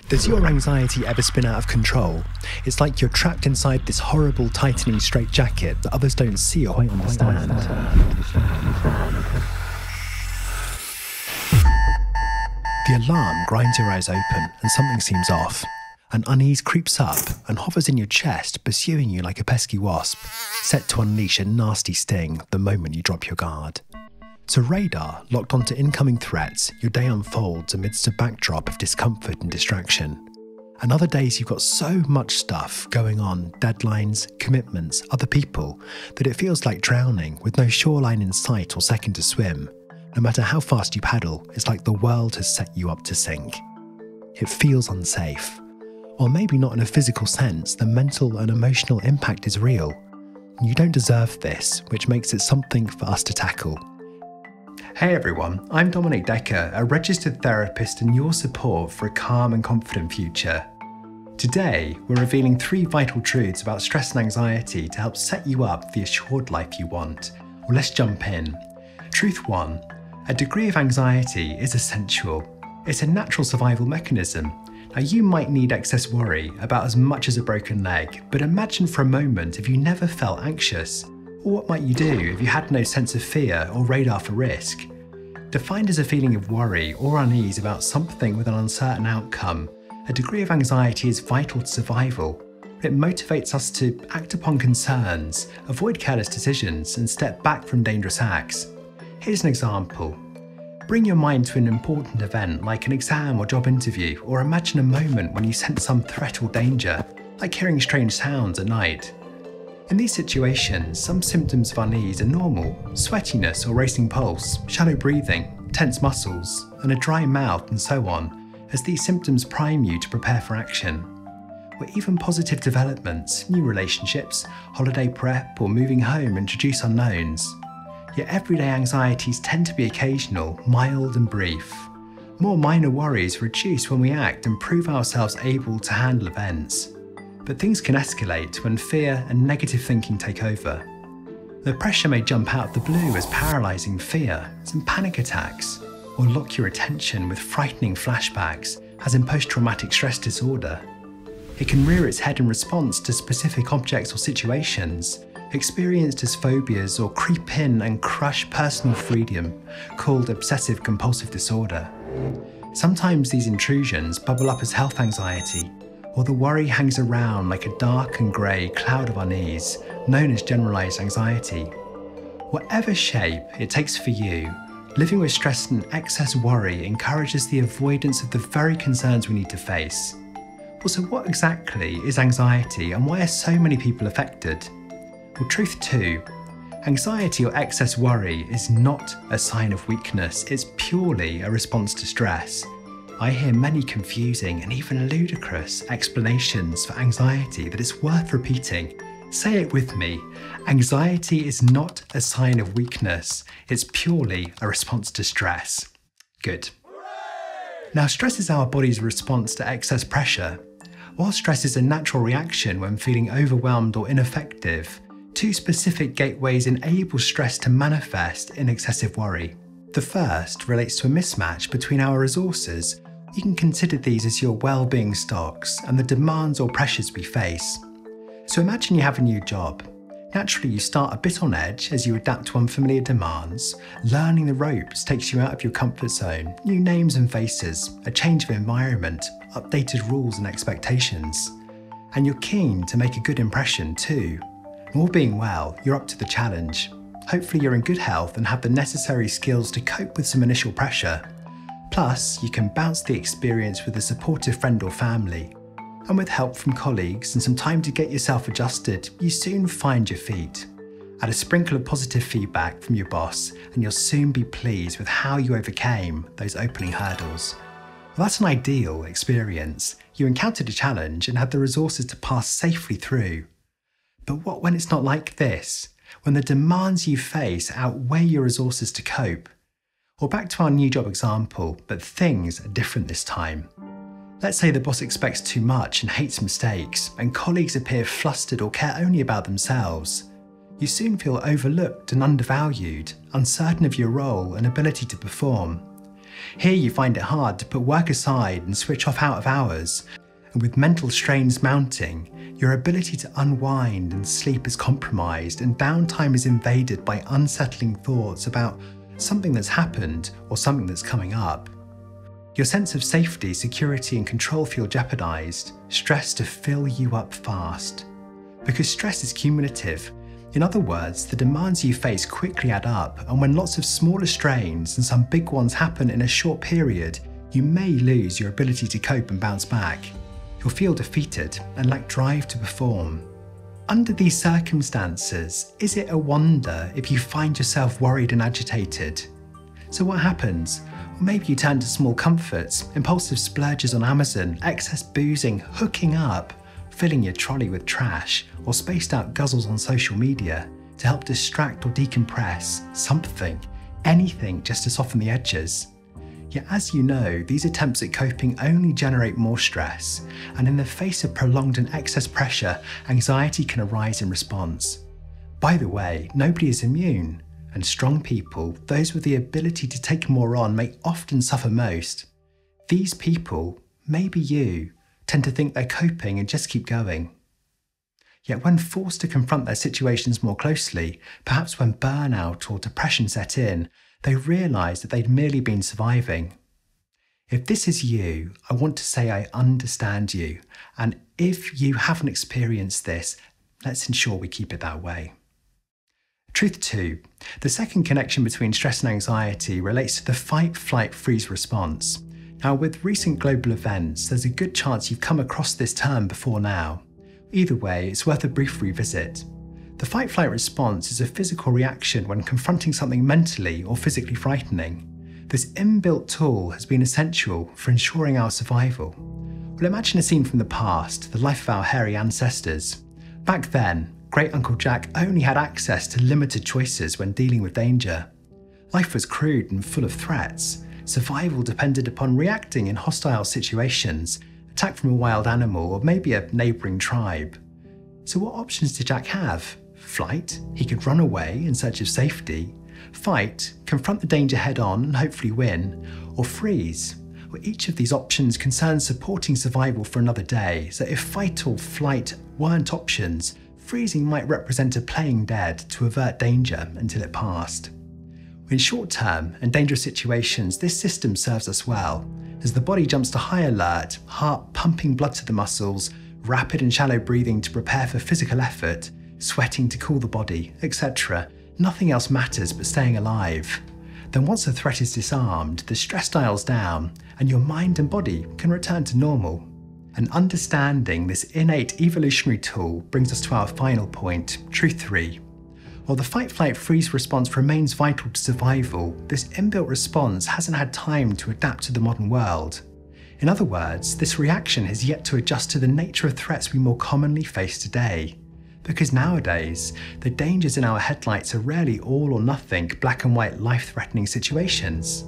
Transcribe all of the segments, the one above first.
Does your anxiety ever spin out of control? It's like you're trapped inside this horrible, tightening straitjacket that others don't see or quite understand. The alarm grinds your eyes open and something seems off. An unease creeps up and hovers in your chest, pursuing you like a pesky wasp, set to unleash a nasty sting the moment you drop your guard. So radar locked onto incoming threats, your day unfolds amidst a backdrop of discomfort and distraction. And other days you've got so much stuff going on, deadlines, commitments, other people, that it feels like drowning with no shoreline in sight or second to swim. No matter how fast you paddle, it's like the world has set you up to sink. It feels unsafe. Or maybe not in a physical sense, the mental and emotional impact is real. You don't deserve this, which makes it something for us to tackle. Hey everyone, I'm Dominic Decker, a registered therapist and your support for a calm and confident future. Today, we're revealing 3 vital truths about stress and anxiety to help set you up for the assured life you want. Well, let's jump in. Truth 1. A degree of anxiety is essential. It's a natural survival mechanism. Now, you might need excess worry about as much as a broken leg, but imagine for a moment if you never felt anxious. Or what might you do if you had no sense of fear or radar for risk? Defined as a feeling of worry or unease about something with an uncertain outcome, a degree of anxiety is vital to survival. It motivates us to act upon concerns, avoid careless decisions, and step back from dangerous acts. Here's an example. Bring your mind to an important event like an exam or job interview, or imagine a moment when you sense some threat or danger, like hearing strange sounds at night. In these situations, some symptoms of unease are normal: sweatiness or racing pulse, shallow breathing, tense muscles, and a dry mouth, and so on, as these symptoms prime you to prepare for action. Or even positive developments, new relationships, holiday prep, or moving home introduce unknowns. Yet everyday anxieties tend to be occasional, mild and brief. More minor worries reduce when we act and prove ourselves able to handle events. But things can escalate when fear and negative thinking take over. The pressure may jump out of the blue as paralysing fear, some panic attacks, or lock your attention with frightening flashbacks, as in post-traumatic stress disorder. It can rear its head in response to specific objects or situations, experienced as phobias, or creep in and crush personal freedom, called obsessive-compulsive disorder. Sometimes these intrusions bubble up as health anxiety, or the worry hangs around like a dark and grey cloud of unease, known as generalised anxiety. Whatever shape it takes for you, living with stress and excess worry encourages the avoidance of the very concerns we need to face. Well, so what exactly is anxiety, and why are so many people affected? Well, truth 2. Anxiety or excess worry is not a sign of weakness, it's purely a response to stress. I hear many confusing and even ludicrous explanations for anxiety that it's worth repeating. Say it with me. Anxiety is not a sign of weakness, it's purely a response to stress. Good. Now, stress is our body's response to excess pressure. While stress is a natural reaction when feeling overwhelmed or ineffective, 2 specific gateways enable stress to manifest in excessive worry. The first relates to a mismatch between our resources. You can consider these as your well-being stocks and the demands or pressures we face. So imagine you have a new job. Naturally, you start a bit on edge as you adapt to unfamiliar demands. Learning the ropes takes you out of your comfort zone, new names and faces, a change of environment, updated rules and expectations. And you're keen to make a good impression too. All being well, you're up to the challenge. Hopefully you're in good health and have the necessary skills to cope with some initial pressure. Plus, you can bounce the experience with a supportive friend or family. And with help from colleagues and some time to get yourself adjusted, you soon find your feet. Add a sprinkle of positive feedback from your boss, and you'll soon be pleased with how you overcame those opening hurdles. Well, that's an ideal experience. You encountered a challenge and had the resources to pass safely through. But what when it's not like this? When the demands you face outweigh your resources to cope? Or back to our new job example, but things are different this time. Let's say the boss expects too much and hates mistakes, and colleagues appear flustered or care only about themselves. You soon feel overlooked and undervalued, uncertain of your role and ability to perform. Here you find it hard to put work aside and switch off out of hours, and with mental strains mounting, your ability to unwind and sleep is compromised, and downtime is invaded by unsettling thoughts about something that's happened or something that's coming up. Your sense of safety, security and control feel jeopardized, stress to fill you up fast. Because stress is cumulative. In other words, the demands you face quickly add up, and when lots of smaller strains and some big ones happen in a short period, you may lose your ability to cope and bounce back. You'll feel defeated and lack drive to perform. Under these circumstances, is it a wonder if you find yourself worried and agitated? So what happens? Well, maybe you turn to small comforts, impulsive splurges on Amazon, excess boozing, hooking up, filling your trolley with trash, or spaced out guzzles on social media to help distract or decompress, something, anything just to soften the edges. Yet as you know, these attempts at coping only generate more stress, and in the face of prolonged and excess pressure, anxiety can arise in response. By the way, nobody is immune, and strong people, those with the ability to take more on, may often suffer most. These people, maybe you, tend to think they're coping and just keep going. Yet when forced to confront their situations more closely, perhaps when burnout or depression set in, they realise that they'd merely been surviving. If this is you, I want to say I understand you, and if you haven't experienced this, let's ensure we keep it that way. Truth 2. The second connection between stress and anxiety relates to the fight, flight, freeze response. Now, with recent global events, there's a good chance you've come across this term before now. Either way, it's worth a brief revisit. The fight-flight response is a physical reaction when confronting something mentally or physically frightening. This inbuilt tool has been essential for ensuring our survival. Well, imagine a scene from the past, the life of our hairy ancestors. Back then, Great Uncle Jack only had access to limited choices when dealing with danger. Life was crude and full of threats. Survival depended upon reacting in hostile situations, attack from a wild animal or maybe a neighbouring tribe. So what options did Jack have? Flight, he could run away in search of safety. Fight, confront the danger head on and hopefully win. Or freeze. Well, each of these options concerns supporting survival for another day, so if fight or flight weren't options, freezing might represent a playing dead to avert danger until it passed. In short-term and dangerous situations, this system serves us well, as the body jumps to high alert, heart pumping blood to the muscles, rapid and shallow breathing to prepare for physical effort, sweating to cool the body, etc. Nothing else matters but staying alive. Then once the threat is disarmed, the stress dials down, and your mind and body can return to normal. And understanding this innate evolutionary tool brings us to our final point, truth 3. While the fight-flight-freeze response remains vital to survival, this inbuilt response hasn't had time to adapt to the modern world. In other words, this reaction has yet to adjust to the nature of threats we more commonly face today. Because nowadays, the dangers in our headlights are rarely all or nothing black and white life-threatening situations.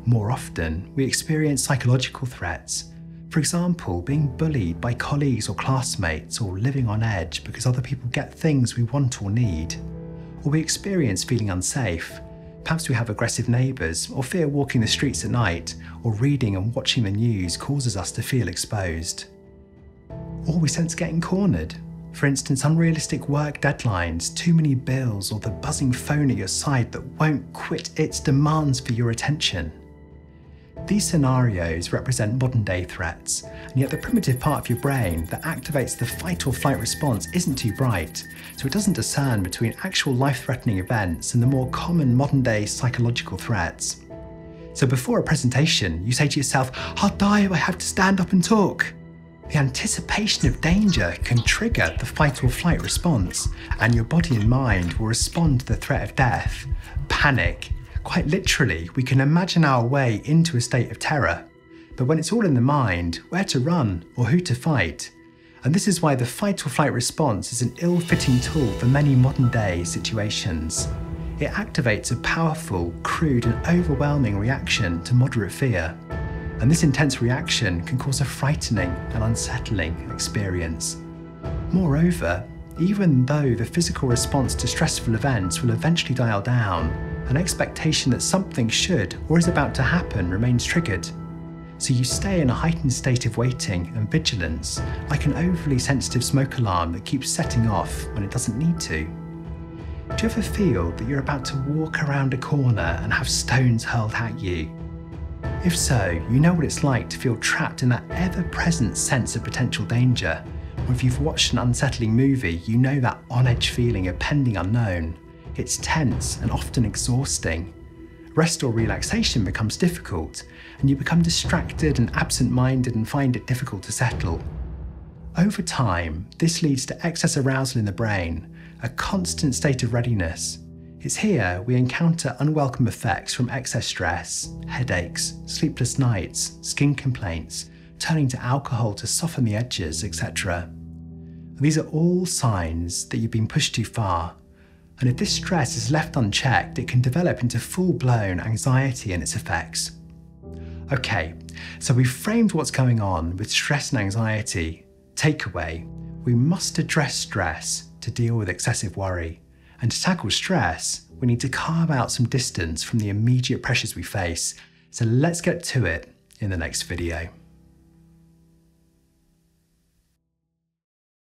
More often, we experience psychological threats. For example, being bullied by colleagues or classmates, or living on edge because other people get things we want or need. Or we experience feeling unsafe. Perhaps we have aggressive neighbours, or fear walking the streets at night, or reading and watching the news causes us to feel exposed. Or we sense getting cornered. For instance, unrealistic work deadlines, too many bills, or the buzzing phone at your side that won't quit its demands for your attention. These scenarios represent modern-day threats, and yet the primitive part of your brain that activates the fight or flight response isn't too bright, so it doesn't discern between actual life-threatening events and the more common modern-day psychological threats. So before a presentation, you say to yourself, "I'll die if I have to stand up and talk." The anticipation of danger can trigger the fight or flight response, and your body and mind will respond to the threat of death. Panic. Quite literally, we can imagine our way into a state of terror. But when it's all in the mind, where to run or who to fight? And this is why the fight or flight response is an ill-fitting tool for many modern-day situations. It activates a powerful, crude and overwhelming reaction to moderate fear. And this intense reaction can cause a frightening and unsettling experience. Moreover, even though the physical response to stressful events will eventually dial down, An expectation that something should or is about to happen remains triggered. So you stay in a heightened state of waiting and vigilance, like an overly sensitive smoke alarm that keeps setting off when it doesn't need to. Do you ever feel that you're about to walk around a corner and have stones hurled at you? If so, you know what it's like to feel trapped in that ever-present sense of potential danger. Or if you've watched an unsettling movie, you know that on-edge feeling of pending unknown. It's tense and often exhausting. Rest or relaxation becomes difficult, and you become distracted and absent-minded and find it difficult to settle. Over time, this leads to excess arousal in the brain, a constant state of readiness. It's here we encounter unwelcome effects from excess stress, headaches, sleepless nights, skin complaints, turning to alcohol to soften the edges, etc. These are all signs that you've been pushed too far. And if this stress is left unchecked, it can develop into full-blown anxiety and its effects. Okay, so we've framed what's going on with stress and anxiety. Takeaway: we must address stress to deal with excessive worry. And to tackle stress, we need to carve out some distance from the immediate pressures we face. So let's get to it in the next video.